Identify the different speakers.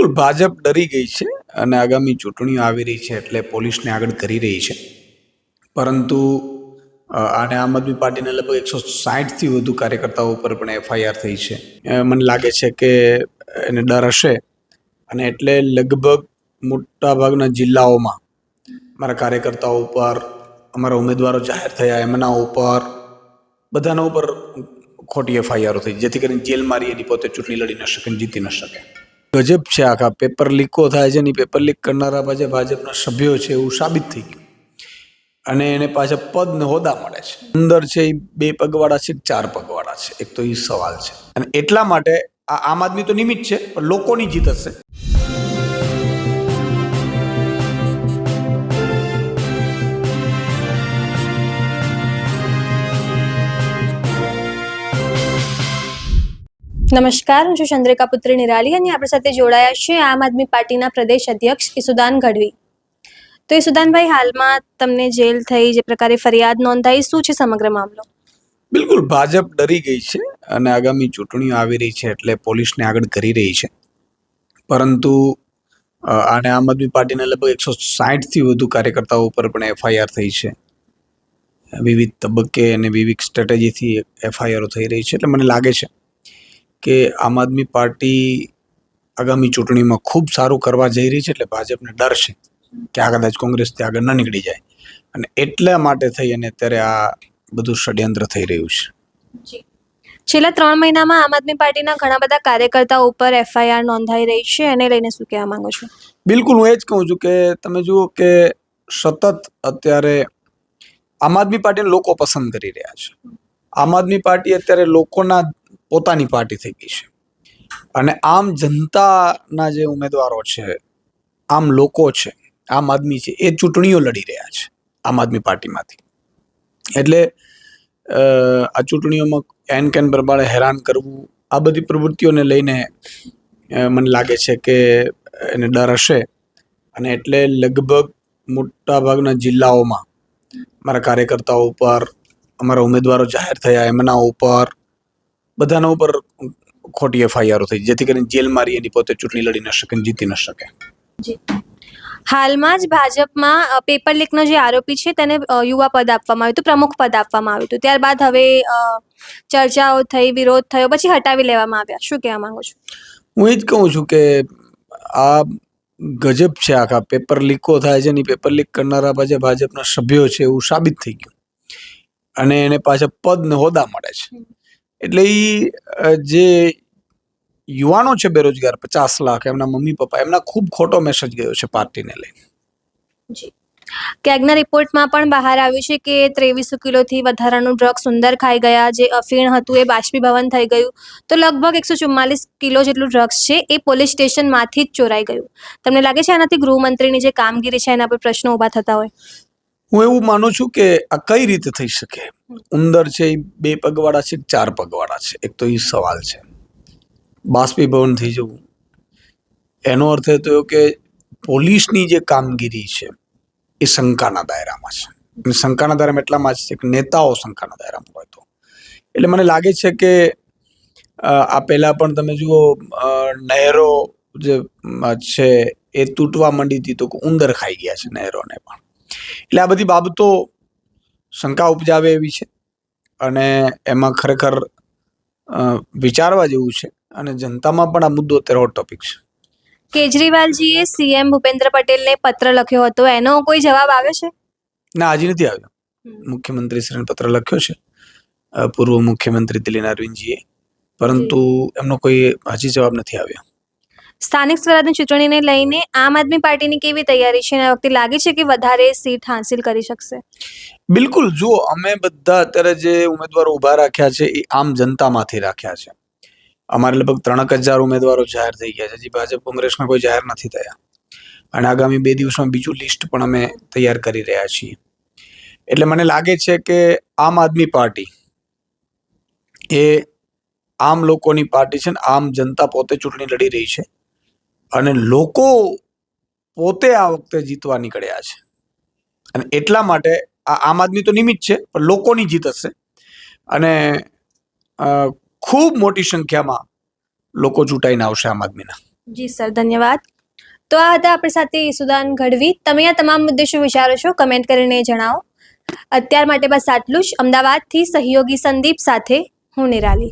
Speaker 1: બિલકુલ ભાજપ ડરી ગઈ છે અને આગામી ચૂંટણીઓ આવી રહી છે એટલે પોલીસને આગળ કરી રહી છે. પરંતુ આને આમ આદમી પાર્ટીના લગભગ 160થી વધુ કાર્યકર્તાઓ ઉપર પણ એફઆઈઆર થઈ છે. મને લાગે છે કે એને ડર હશે અને એટલે લગભગ મોટાભાગના જિલ્લાઓમાં મારા કાર્યકર્તાઓ ઉપર, અમારા ઉમેદવારો જાહેર થયા એમના ઉપર, બધાના ઉપર ખોટી એફઆઈઆરો થઈ, જેથી કરીને જેલ મારી એની પોતે ચૂંટણી લડી ન શકે, જીતી ન શકે. ગજબ છે. આખા પેપર લીકો થાય છે ને પેપર લીક કરનારા ભાજપના સભ્યો છે એવું સાબિત થઈ ગયું અને એને પાછા પદ ને હોદ્દા મળે છે. અંદર છે એ 2 પગવાળા છે, 4 પગવાળા છે, એક તો એ સવાલ છે. અને એટલા માટે આ આમ આદમી તો નિમિત્ત છે પણ લોકોની જીત હશે.
Speaker 2: નમસ્કાર, હું છું ચંદ્રિકા પુત્રી નિરાલી અને આપણી સાથે જોડાયા છે આમ આદમી પાર્ટીના પ્રદેશ અધ્યક્ષ ઈસુદાન ગઢવી. તો ઈસુદાનભાઈ, હાલમાં તમને જેલ થઈ, જે પ્રકારે ફરિયાદ નોંધાઈ, શું છે સમગ્ર મામલો?
Speaker 1: બિલકુલ ભાજપ ડરી ગઈ છે અને આગામી ચૂંટણીઓ આવી રહી છે એટલે પોલીસને આગળ કરી રહી છે. પરંતુ આને આમ આદમી પાર્ટીના લગભગ 160થી વધુ કાર્યકર્તાઓ ઉપર પણ એફઆઈઆર થઈ છે. વિવિધ તબક્કે અને વિવિધ સ્ટ્રેટેજીથી એફઆઈઆરો થઈ રહી છે. એટલે મને લાગે છે કે આમ આદમી પાર્ટી આગામી ચૂંટણીમાં ખૂબ સારું કરવા જઈ રહી છે. એટલે ભાજપને ડર છે કે આ કદાચ કોંગ્રેસથી આગળ ન નીકળી જાય અને એટલા માટે થઈ અને અત્યારે આ બધું ષડયંત્ર થઈ રહ્યું છે.
Speaker 2: છેલ્લા 3 મહિનામાં આમ આદમી પાર્ટીના ઘણા બધા કાર્યકર્તાઓ ઉપર એફઆઈઆર નોંધાઈ રહી છે, એને લઈને શું કહેવા માંગો છો?
Speaker 1: બિલકુલ, હું એ જ કહું છું કે તમે જુઓ કે સતત અત્યારે આમ આદમી પાર્ટીને લોકો પસંદ કરી રહ્યા છે. આમ આદમી પાર્ટી અત્યારે લોકોના પોતાની પાર્ટી થઈ ગઈ છે અને આમ જનતાના જે ઉમેદવારો છે, આમ લોકો છે, આમ આદમી છે, એ ચૂંટણીઓ લડી રહ્યા છે આમ આદમી પાર્ટીમાંથી. એટલે આ ચૂંટણીઓમાં એન કેન પ્રમાણે હેરાન કરવું, આ બધી પ્રવૃત્તિઓને લઈને મને લાગે છે કે એને ડર હશે અને એટલે લગભગ મોટાભાગના જિલ્લાઓમાં મારા કાર્યકર્તાઓ ઉપર, અમારા ઉમેદવારો જાહેર થયા એમના ઉપર, બધાના ઉપર ખોટી એફઆઈઆરો થઈ, જેથી કરીને જેલ મારી એની પોતે ચૂંટણી લડી ન શકે, જીતી ન શકે.
Speaker 2: હાલમાં જ ભાજપમાં પેપર લીકનો જે આરોપી છે તેને યુવા પદ આપવામાં આવ્યું હતું, પ્રમુખ પદ આપવામાં આવ્યું હતું. ત્યારબાદ હવે ચર્ચાઓ થઈ, વિરોધ થયો, પછી હટાવી લેવામાં આવ્યા. શું કહેવા માંગો છો?
Speaker 1: હું એ જ કહું છું કે આ ગજબ છે. આખા પેપર લીકો થાય છે ને પેપર લીક કરનારા ભાજપના સભ્યો છે એવું સાબિત થઈ ગયું અને એને પાછા પદ ને હોદ્દા મળે છે. એટલે એ જે યુવાનો છે બેરોજગાર 50 લાખ, એમના મમ્મી પપ્પા, એમના ખૂબ ખોટો મેસેજ ગયો છે પાર્ટીને લઈને.
Speaker 2: કેગના રિપોર્ટમાં પણ બહાર આવ્યું છે કે 2300 કિલોથી વધારાનું ડ્રગ્સ ઉંદર ખાઈ ગયા, જે અફીણ હતું એ બાષ્પીભવન થઈ ગયું. તો લગભગ 144 કિલો જેટલું ડ્રગ્સ છે એ પોલીસ સ્ટેશનમાંથી જ ચોરાઈ ગયું. તમને લાગે છે આનાથી ગૃહમંત્રીની જે કામગીરી છે એના પર પ્રશ્નો ઊભા થતા હોય?
Speaker 1: હું એવું માનું છું કે આ કઈ રીતે થઈ શકે. ઉંદર છે એ 2 પગવાળા છે, 4 પગવાળા છે, એક તો એ સવાલ છે. બાષ્પીભવન થઈ જવું, એનો અર્થ એ થયો કે પોલીસની જે કામગીરી છે એ શંકાના દાયરામાં છે. અને શંકાના દાયરામાં એટલામાં જ છે કે નેતાઓ શંકાના દાયરામાં હોય તો. એટલે મને લાગે છે કે આ પહેલા પણ તમે જુઓ નહેરો જે છે એ તૂટવા માંડી હતી તો ઉંદર ખાઈ ગયા છે નહેરોને પણ. એટલે આ બધી બાબતો શંકા ઉપજાવે એવી છે અને એમાં ખરેખર વિચારવા જેવું છે અને જનતામાં પણ આ મુદ્દો અત્યારે હોટ ટોપિક છે.
Speaker 2: કેજરીવાલજીએ સીએમ ભૂપેન્દ્ર પટેલને પત્ર લખ્યો હતો, એનો કોઈ જવાબ આવ્યો છે?
Speaker 1: ના, હજી નથી આવ્યો. મુખ્યમંત્રી શ્રીને પત્ર લખ્યો છે પૂર્વ મુખ્યમંત્રી દિલીન અરવિંદજીએ, પરંતુ એમનો કોઈ હજી જવાબ નથી આવ્યો.
Speaker 2: સ્થાનિક સ્વરાજની ચૂંટણીને લઈને આમ આદમી પાર્ટીની કેવી તૈયારી છે? આ વખતે લાગે છે કે વધારે સીટ હાંસિલ કરી શકશે?
Speaker 1: બિલકુલ, જુઓ, અમે બધા અત્યારે જે ઉમેદવારો ઉભા રાખ્યા છે એ આમ જનતામાંથી રાખ્યા છે. અમારે લગભગ 3,000 ઉમેદવારો જાહેર થઈ ગયા છે. હજી ભાજપ કોંગ્રેસના કોઈ જાહેર નથી થયા અને આગામી 2 દિવસમાં બીજું લિસ્ટ પણ અમે તૈયાર કરી રહ્યા છીએ. એટલે મને લાગે છે કે આમ આદમી પાર્ટી એ આમ લોકોની પાર્ટી છે ને આમ જનતા પોતે ચૂંટણી લડી રહી છે અને લોકો પોતે આ વખતે જીતવા નીકળ્યા છે અને એટલા માટે આ આમ આદમી તો નિમિત્ત છે પણ લોકોની જીત હશે અને ખૂબ મોટી સંખ્યામાં લોકો ચૂંટાઈને આવશે આમ આદમીના.
Speaker 2: જી સર, ધન્યવાદ. તો આ હતા આપણી સાથે ઈસુદાન ગઢવી. તમે આ તમામ મુદ્દે શું વિચારો છો કમેન્ટ કરીને જણાવો. અત્યાર માટે બસ આટલું જ. અમદાવાદથી સહયોગી સંદીપ સાથે હું નિરાલી.